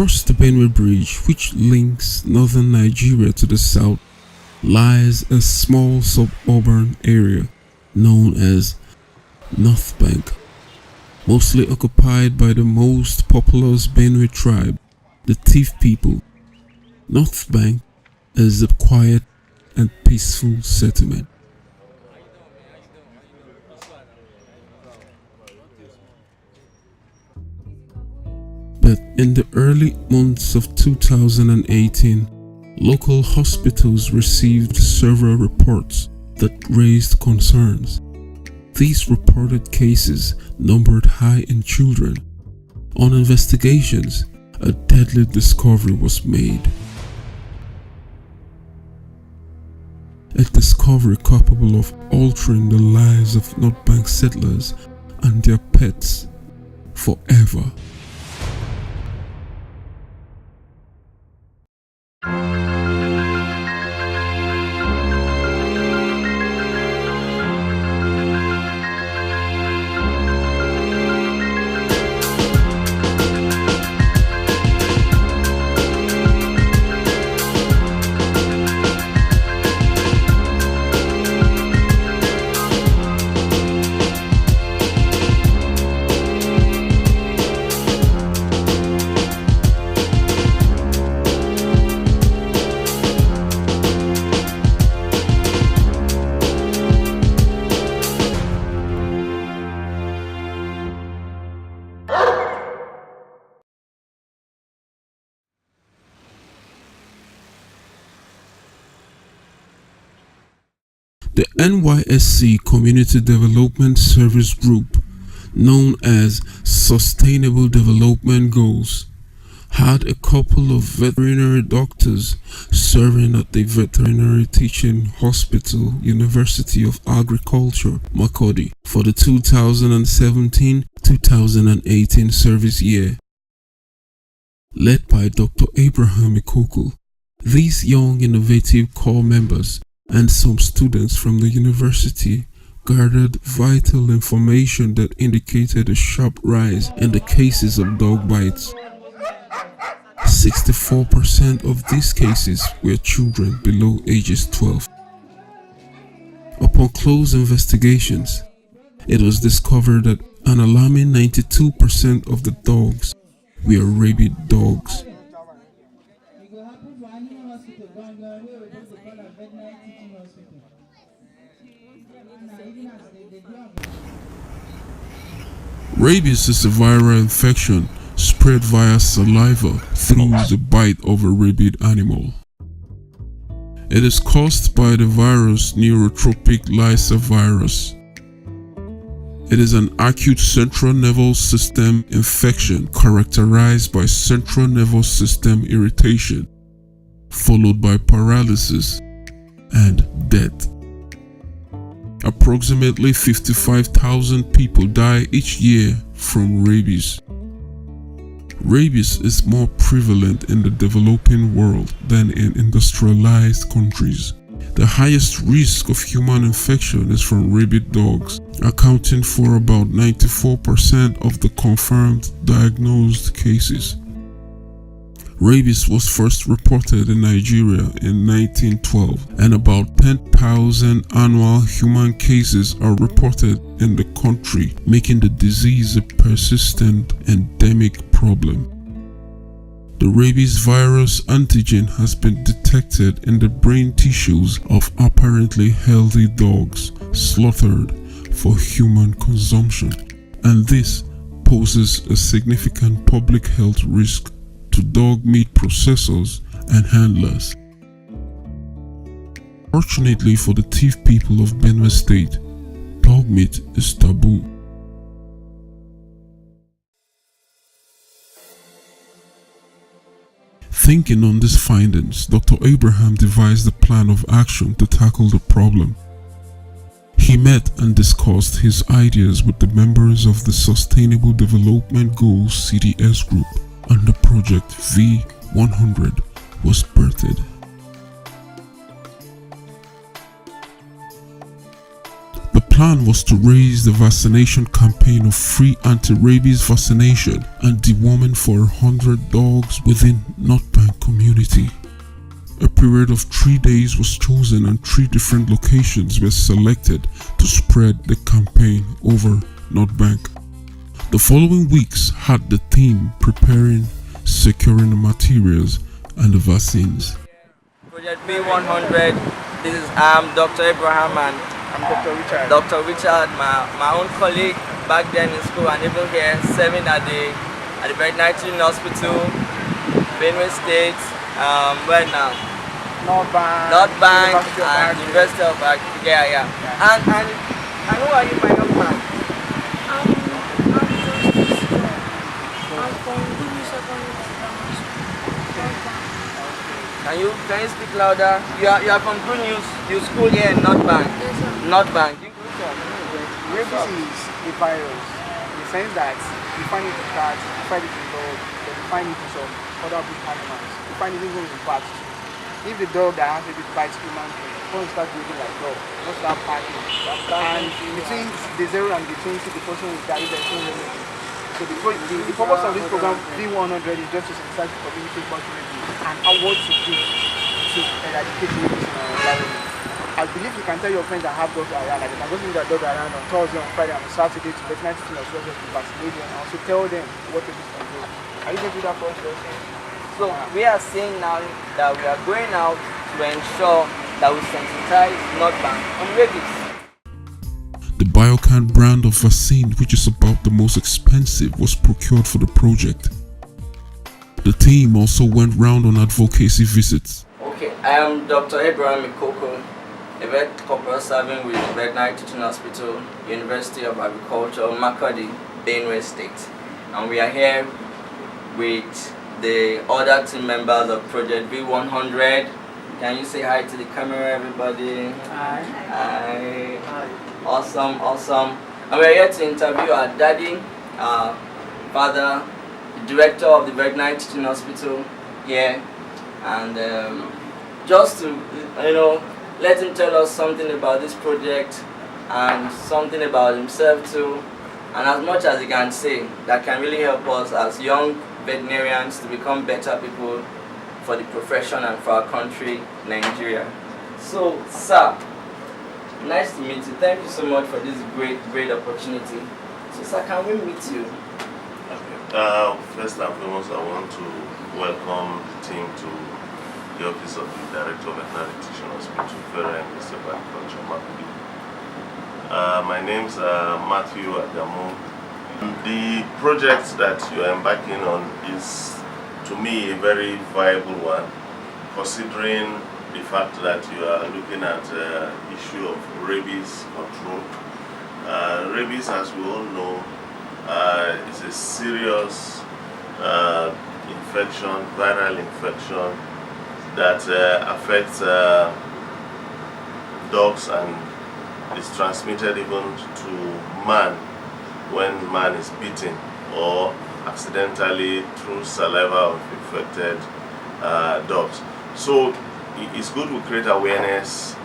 Across the Benue Bridge, which links northern Nigeria to the south, lies a small suburban area known as North Bank, mostly occupied by the most populous Benue tribe, the Tiv people. North Bank is a quiet and peaceful settlement. But in the early months of 2018, local hospitals received several reports that raised concerns. These reported cases numbered high in children. On investigations, a deadly discovery was made. A discovery capable of altering the lives of North Bank settlers and their pets forever. The NYSC Community Development Service Group, known as Sustainable Development Goals, had a couple of veterinary doctors serving at the Veterinary Teaching Hospital, University of Agriculture, Makurdi, for the 2017-2018 service year. Led by Dr. Abraham Ikokoh, these young innovative corps members and some students from the university gathered vital information that indicated a sharp rise in the cases of dog bites. 64% of these cases were children below ages 12. Upon close investigations, it was discovered that an alarming 92% of the dogs were rabid dogs. Rabies is a viral infection spread via saliva through the bite of a rabid animal. It is caused by the virus neurotropic Lyssa virus. It is an acute central nervous system infection characterized by central nervous system irritation, followed by paralysis and death. Approximately 55,000 people die each year from rabies. Rabies is more prevalent in the developing world than in industrialized countries. The highest risk of human infection is from rabid dogs, accounting for about 94% of the confirmed diagnosed cases. Rabies was first reported in Nigeria in 1912, and about 10,000 annual human cases are reported in the country, making the disease a persistent endemic problem. The rabies virus antigen has been detected in the brain tissues of apparently healthy dogs slaughtered for human consumption, and this poses a significant public health risk to dog meat processors and handlers. Fortunately for the Tiv people of Benue State, dog meat is taboo. Thinking on these findings, Dr. Abraham devised a plan of action to tackle the problem. He met and discussed his ideas with the members of the Sustainable Development Goals CDS group, and the project V100 was birthed. The plan was to raise the vaccination campaign of free anti-rabies vaccination and deworming for 100 dogs within North Bank community. A period of 3 days was chosen and 3 different locations were selected to spread the campaign over North Bank. The following weeks had the team preparing, securing the materials and the vaccines. Project V100, this is Dr. Abraham and I'm Dr. Richard. Dr. Richard, my own colleague back then in school and even here serving at the Veterinary Teaching Hospital, Benue State, where now? North Bank And University of Agriculture. Yeah. And who are you, my young man? I'm Justice John. I'm from Gulu Secondary School. Can you speak louder? You are from Good News. You school here in North Bank. Yes, sir. North Bank. Rabies is a virus in the sense that you find it in cats, you find it in dogs, but you find it in some other big animals. You find it even in bats too. If the dog that has rabies bites human being, the person starts behaving like dog, not start packing. And between the 0 and the 20, the person will die if there is no remedy. So the purpose of this program, V100, is just to sensitize the community about rabies and what to do to eradicate rabies in our environment. I believe you can tell your friends that have dogs around, like they can go to their dog around on Thursday, on Friday, and on Saturday to Veterinary Teaching Hospital to vaccinate them and also tell them what rabies can do. Are you going to do that for us, also? So we are saying now that we are going out to ensure that we sensitize North Bank on rabies. The Biocan brand of vaccine, which is about the most expensive, was procured for the project. The team also went round on advocacy visits. Okay, I am Dr. Abraham Ikokoh, a vet corporal serving with Veterinary Teaching Hospital, University of Agriculture, Makurdi, Benue State. And we are here with the other team members of Project V100. Can you say hi to the camera, everybody? Hi. Awesome. And we're here to interview our daddy, our father, the director of the Veterinary Teaching Hospital here, and just to let him tell us something about this project and something about himself too, and as much as he can say that can really help us as young veterinarians to become better people for the profession and for our country, Nigeria. So, sir, nice to meet you. Thank you so much for this great opportunity. So, sir, can we meet you? Okay. First and foremost, I want to welcome the team to the office of the Director of Veterinary Teaching Hospital, Federal University of Agriculture, Makurdi. My name is Matthew Adamu. The project that you are embarking on is, to me, a very viable one, considering the fact that you are looking at the issue of rabies control. Rabies, as we all know, is a serious infection, viral infection that affects dogs and is transmitted even to man when man is bitten or accidentally through saliva of infected dogs. So it's good to create awareness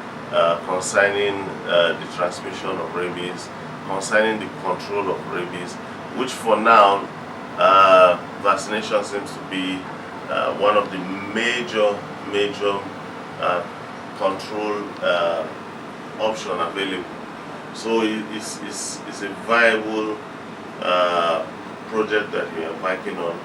concerning the transmission of rabies, concerning the control of rabies, which for now vaccination seems to be one of the major control option available. So it's a viable project that we are working on.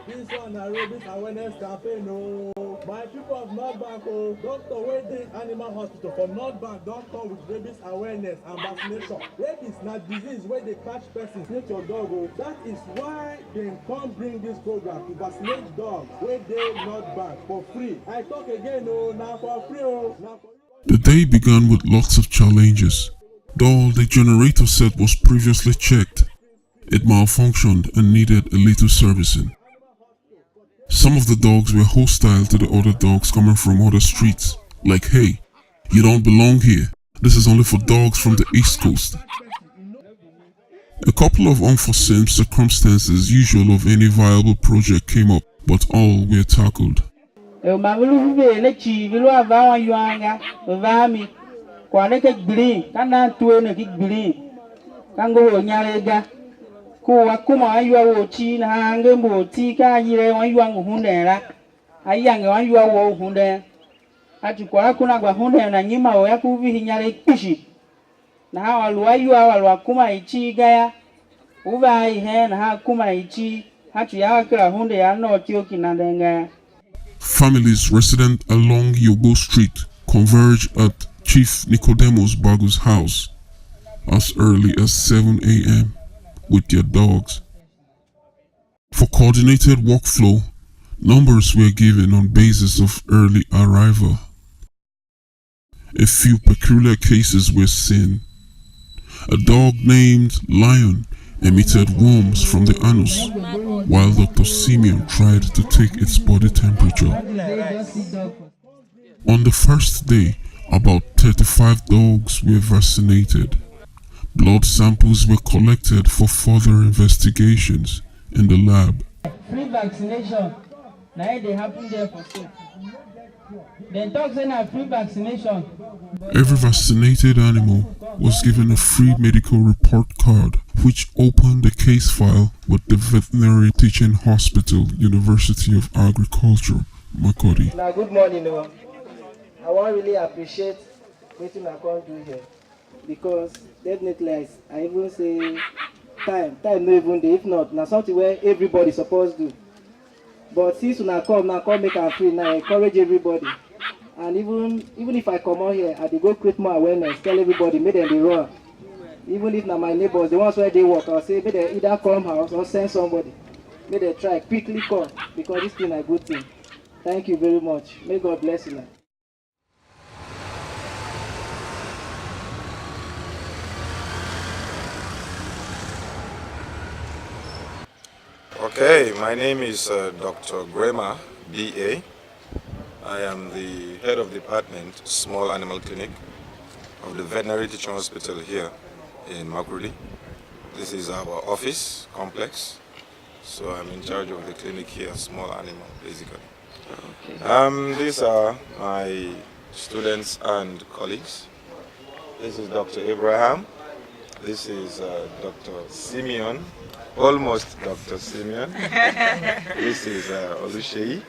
This one a rabies awareness campaign. No, my people of North Bank, doctor waiting animal hospital for North Bank don't come with rabies awareness and vaccination. Rabies na disease where they catch persons with your dog. That is why they come bring this program to vaccinate dogs where they North Bank for free. I talk again, now for free. Now for The day began with lots of challenges. Though the generator set was previously checked, it malfunctioned and needed a little servicing. Some of the dogs were hostile to the other dogs coming from other streets, like, "Hey, you don't belong here. This is only for dogs from the East Coast." A couple of unforeseen circumstances usual of any viable project came up, but all were tackled. kwa ne ke gbili kana tuwe ne ke gbili kango wo nyarega ku wakuma aywa wo chi na hange mo ti ka yire wan ywa nguhundera ayange wan ywa wo hunde atukwa kuna gwa hunde na nyima wo yakuvi hinyare kishi na hawa luaywa walwa kuma ichi gaya uva ihe na ha kuma ichi hatu ya kila hunde ya no tioki na denga. Families resident along Yobo Street converge at Chief Nicodemus Bagu's house as early as 7 a.m. with their dogs. For coordinated workflow, numbers were given on basis of early arrival. A few peculiar cases were seen. A dog named Lion emitted worms from the anus, while Dr. Simeon tried to take its body temperature. On the first day, about 35 dogs were vaccinated. Blood samples were collected for further investigations in the lab. Free vaccination, now they happen there for so. The dogs are free vaccination. Every vaccinated animal was given a free medical report card, which opened the case file with the Veterinary Teaching Hospital, University of Agriculture, Makurdi. Now, good morning. I want to really appreciate what I can do here, because definitely, I even say time no even day. If not, now something where everybody supposed to do. But since now come make am free, now encourage everybody. And even if I come out here, I dey go create more awareness, tell everybody, make them dey run. Even if now my neighbors, the ones where they work, I'll say, make they either come house or send somebody. Make they try quickly come, because this thing is a good thing. Thank you very much. May God bless you now. Okay, my name is Dr. Grema, B.A. I am the head of department, Small Animal Clinic, of the Veterinary Teaching Hospital here in Makurdi. This is our office complex, so I'm in charge of the clinic here, Small Animal, basically. Okay. These are my students and colleagues. This is Dr. Abraham. This is Dr. Simeon. Almost Dr. Simeon. This is Oluseyi.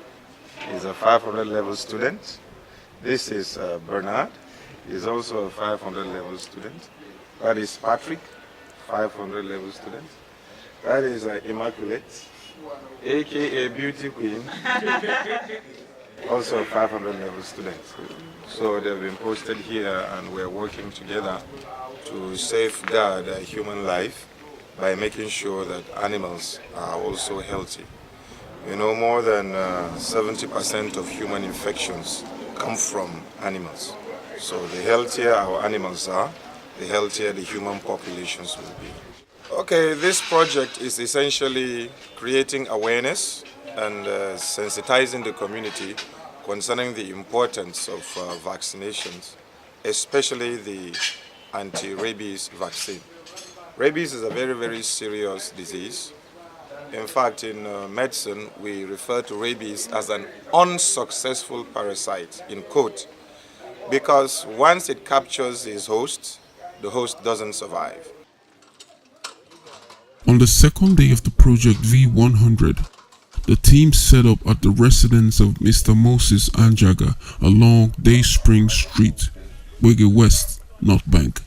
He's a 500 level student. This is Bernard. He's also a 500 level student. That is Patrick, 500 level student. That is Immaculate, aka Beauty Queen, also a 500 level student. So they've been posted here and we're working together to safeguard human life by making sure that animals are also healthy. You know, more than 70% of human infections come from animals. So the healthier our animals are, the healthier the human populations will be. Okay, this project is essentially creating awareness and sensitizing the community concerning the importance of vaccinations, especially the anti-rabies vaccine. Rabies is a very, very serious disease. In fact, in medicine, we refer to rabies as an unsuccessful parasite, in quote, because once it captures its host, the host doesn't survive. On the second day of the project V100, the team set up at the residence of Mr. Moses Anjaga along Dayspring Street, Wege West, North Bank.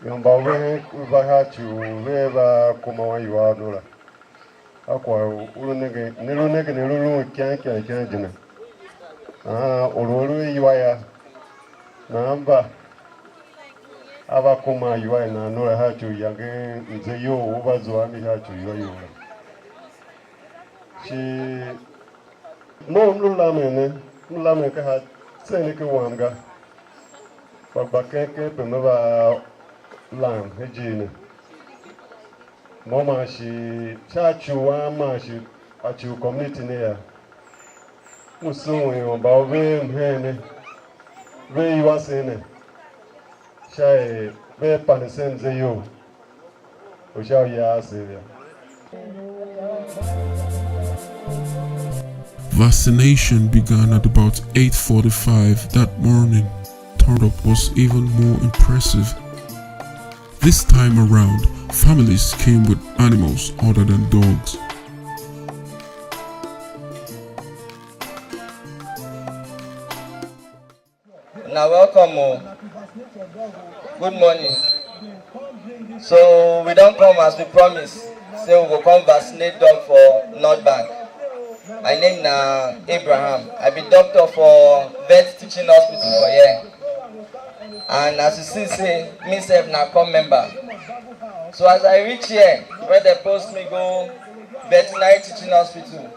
Yombawe ubahachu weba kumawa yuadula akwa ulunege nilulu kyan jina ululu yuaya namba aba kuma yuaya na nula hachu yange nzeyo ubazo ami hachu yuaya shi no nulame ka ha tsene ke wanga babakeke pemaba lam hejine mama shi chachuwa ma shi achu community ne ya musunwe omba obe mhene be iwasene shai be panesenze yo Vaccination began at about 8:45 that morning. Turnup was even more impressive. This time around, families came with animals other than dogs. Now welcome. Good morning. So we don't come as we promise. Say we will come vaccinate dog for North Bank. My name na Abraham. I be doctor for Veterinary Teaching Hospital for here. And as you see, say myself na come member. So as I reach here, where they post me go Veterinary Teaching Hospital.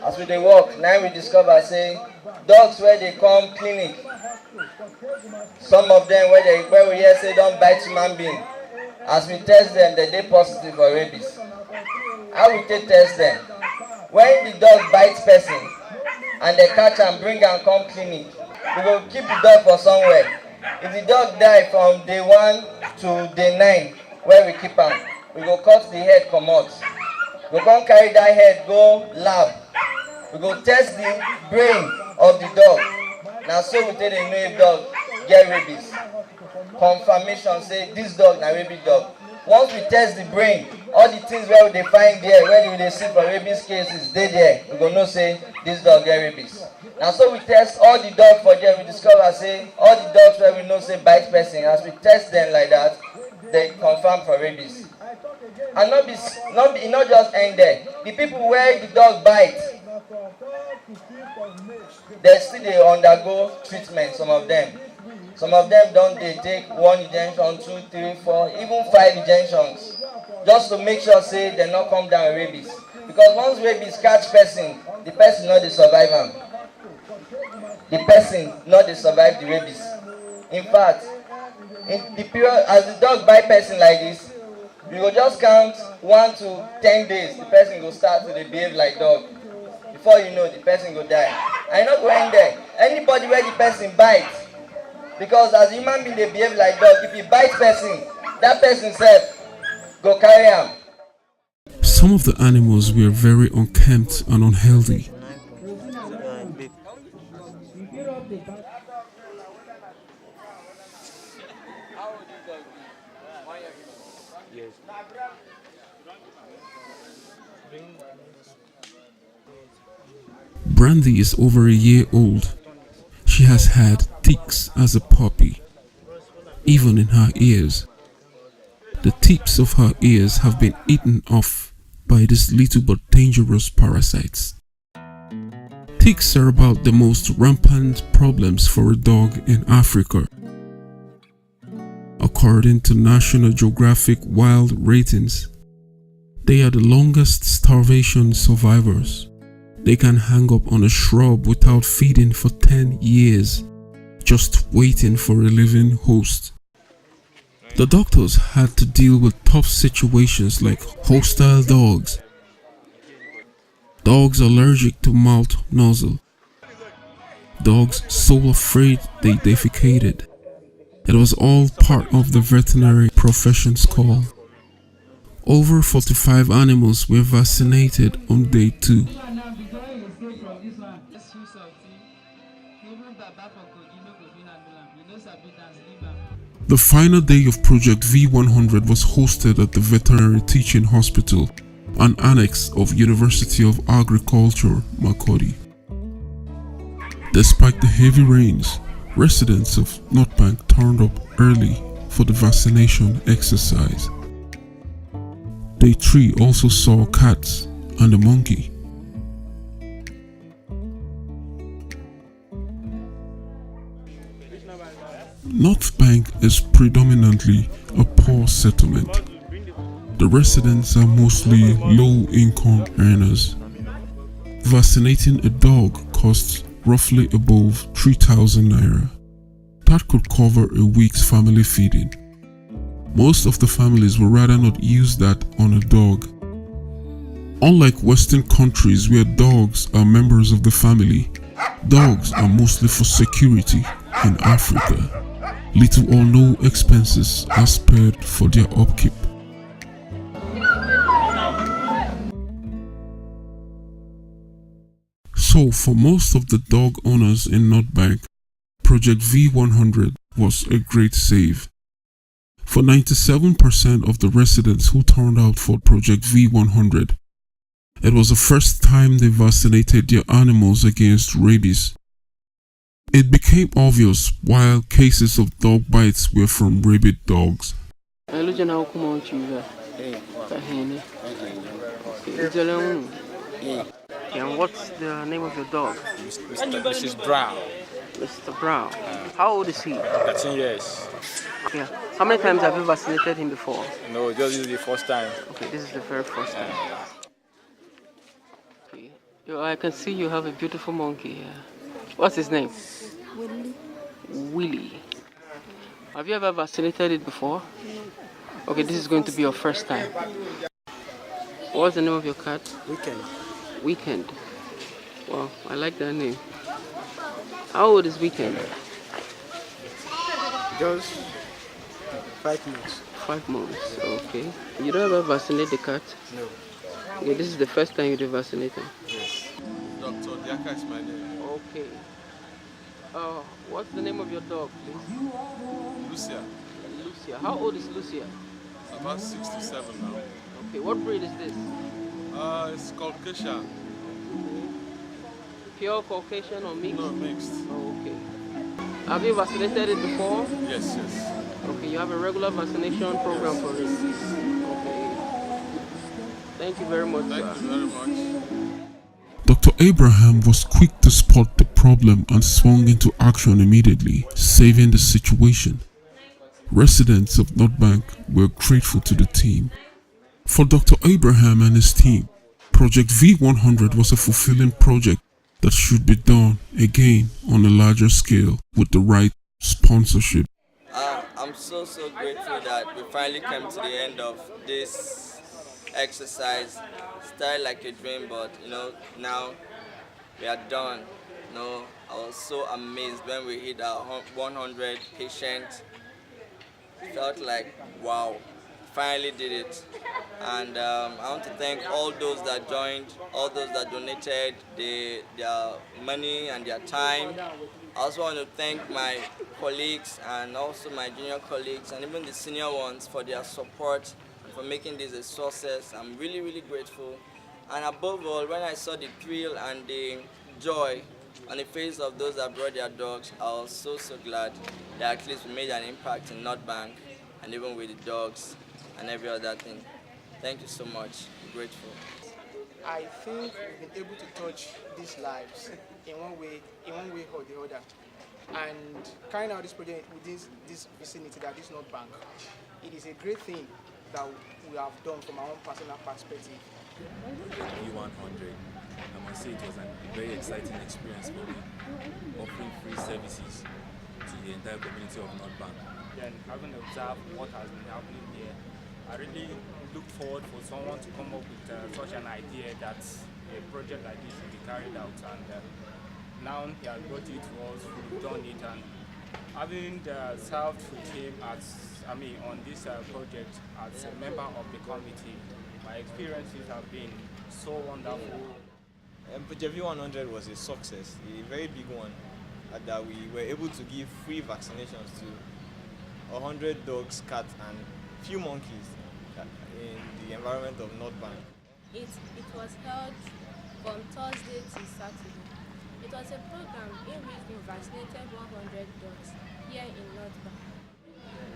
As we dey work, now we discover say dogs where they come clinic. Some of them where we hear say don't bite human being. As we test them, they dey positive for rabies. How we take test them? When the dog bites person and they catch and bring and come clinic, we go keep the dog for somewhere. If the dog die from day 1 to day 9, where we keep am, we go cut the head comot. We go come carry that head go lab. We go test the brain of the dog. Now so we take dey know if dog get rabies. Confirmation say this dog na rabies dog. Once we test the brain, all the things where we dey find there, where we dey see for rabies cases, dey there. We go know say this dog get rabies. Now so we test all the dogs for there. We discover say all the dogs where we know say bite person. As we test them like that, they confirm for rabies. And not just end there. The people where the dog bite, they still dey undergo treatment. Some of them don't they take 1 injection, 2, 3, 4, even 5 injections, just to make sure say they not come down with rabies. Because once rabies catch person, the person not dey survive am. The person not dey survive the rabies. In fact, in the period as the dog bite person like this, you go just count 1 to 10 days. The person go start to behave like dog. Before you know, the person go die. I not go end there. Anybody where the person bite, because as human being they behave like dog. If you bite person, that person self go carry am. Some of the animals were very unkempt and unhealthy. Brandy is over a year old. She has had ticks as a puppy, even in her ears. The tips of her ears have been eaten off by these little but dangerous parasites. Ticks are about the most rampant problems for a dog in Africa. According to National Geographic Wild Ratings, they are the longest starvation survivors. They can hang up on a shrub without feeding for 10 years, just waiting for a living host. The doctors had to deal with tough situations like hostile dogs, dogs allergic to mouth nozzle, dogs so afraid they defecated. It was all part of the veterinary profession's call. Over 45 animals were vaccinated on day 2. The final day of Project V100 was hosted at the Veterinary Teaching Hospital, an annex of University of Agriculture, Makurdi. Despite the heavy rains, residents of North Bank turned up early for the vaccination exercise. Day 3 also saw cats and a monkey. North Bank is predominantly a poor settlement. The residents are mostly low-income earners. Vaccinating a dog costs roughly above 3,000 naira. That could cover a week's family feeding. Most of the families would rather not use that on a dog. Unlike Western countries where dogs are members of the family, dogs are mostly for security in Africa. Little or no expenses are spared for their upkeep. So for most of the dog owners in North Bank, Project V100 was a great save. For 97% of the residents who turned out for Project V100, it was the first time they vaccinated their animals against rabies. It became obvious while cases of dog bites were from rabid dogs. And what's the name of your dog? Mrs. Brown. Mr. Brown. How old is he? 13 years. Yeah. How many times have you vaccinated him before? No, just this is the first time. Okay, this is the very first time. Okay. I can see you have a beautiful monkey here. What's his name? Willie. Willie. Have you ever vaccinated it before? No. Okay, this is going to be your first time. What's the name of your cat? Weekend. Weekend. Wow, I like that name. How old is Weekend? Just 5 months. 5 months, okay. You don't ever vaccinate the cat? No. Okay, this is the first time you do vaccinate him? Yes. Dr. Diaka is my name. Okay. What's the name of your dog, please? Lucia. Lucia. How old is Lucia? About 67 now. Okay, what breed is this? It's called Kesha. Pure Caucasian or mixed? No, mixed. Oh, okay. Have you vaccinated it before? Yes, yes. Okay, you have a regular vaccination program for it? Okay. Thank you very much, Thank you very much. Dr. Abraham was quick to spot the problem and swung into action immediately, saving the situation. Residents of North Bank were grateful to the team. For Dr. Abraham and his team, Project V100 was a fulfilling project that should be done again on a larger scale with the right sponsorship. I'm so grateful that we finally came to the end of this exercise. Started like a dream, but now we are done. I was so amazed when we hit our 100 patients. Felt like, wow, finally did it. And I want to thank all those that joined, all those that donated their money and their time. I also want to thank my colleagues and also my junior colleagues and even the senior ones for their support and for making this a success. I'm really, really grateful. And above all, when I saw the thrill and the joy on the face of those that brought their dogs, I was so glad that at least we made an impact in North Bank and even with the dogs and every other thing. Thank you so much. I'm grateful. I think we've been able to touch these lives in one way or the other. And carrying out this project within this vicinity, that is North Bank, it is a great thing that we have done from our own personal perspective. V100, I must say it was a very exciting experience for me, offering free services to the entire community of North Bank. Then having observed what has been happening here, I really look forward for someone to come up with such an idea that a project like this will be carried out, and now he has brought it to us, we've done it, and having served with him on this project as a member of the committee, my experiences have been so wonderful. Project V100 was a success, a very big one, that we were able to give free vaccinations to 100 dogs, cats, and few monkeys in the environment of North Bank. It was held from Thursday to Saturday. It was a program in which we vaccinated 100 dogs here in North Bank.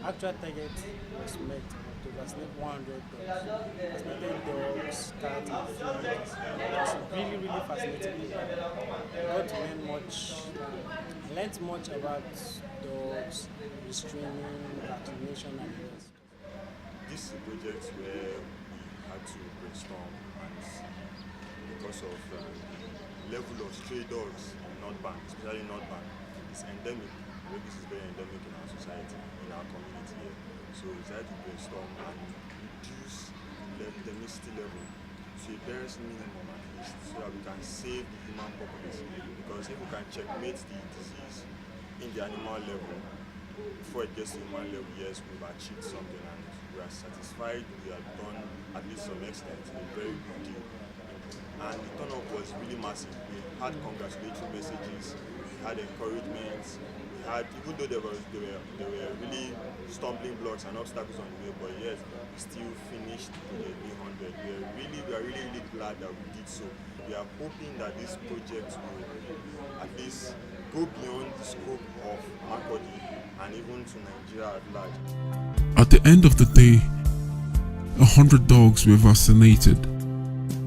Actual target was met to vaccinate 100 dogs. Vaccinated dogs, cats, and monkeys. It was really fascinating. I got to learn much about dogs, restraining, vaccination, and the rest. This is a project where we had to brainstorm, and because of the level of stray dogs in North Bank, especially North Bank, it's endemic. Rabies is very endemic in our society, in our community here. So we decided to brainstorm and reduce the endemicity level to a barest minimum at least, so that we can save the human population. Because if we can checkmate the disease in the animal level, before it gets to human level, yes, we've achieved something and we are satisfied we have done at least some extent a very good deal. and the turn-up was really massive. We had congratulatory messages, we had encouragements, we had, even though there were really stumbling blocks and obstacles on the way, but yes, we still finished the V100. We are really glad that we did so. We are hoping that this project will at least go beyond the scope of Makurdi and even to Nigeria at large. At the end of the day, 100 dogs were vaccinated.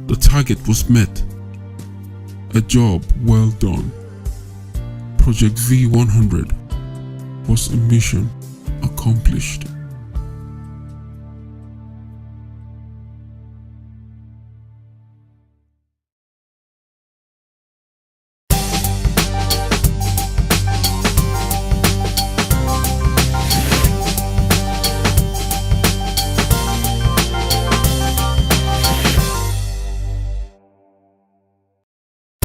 The target was met. A job well done. Project V100 was a mission accomplished.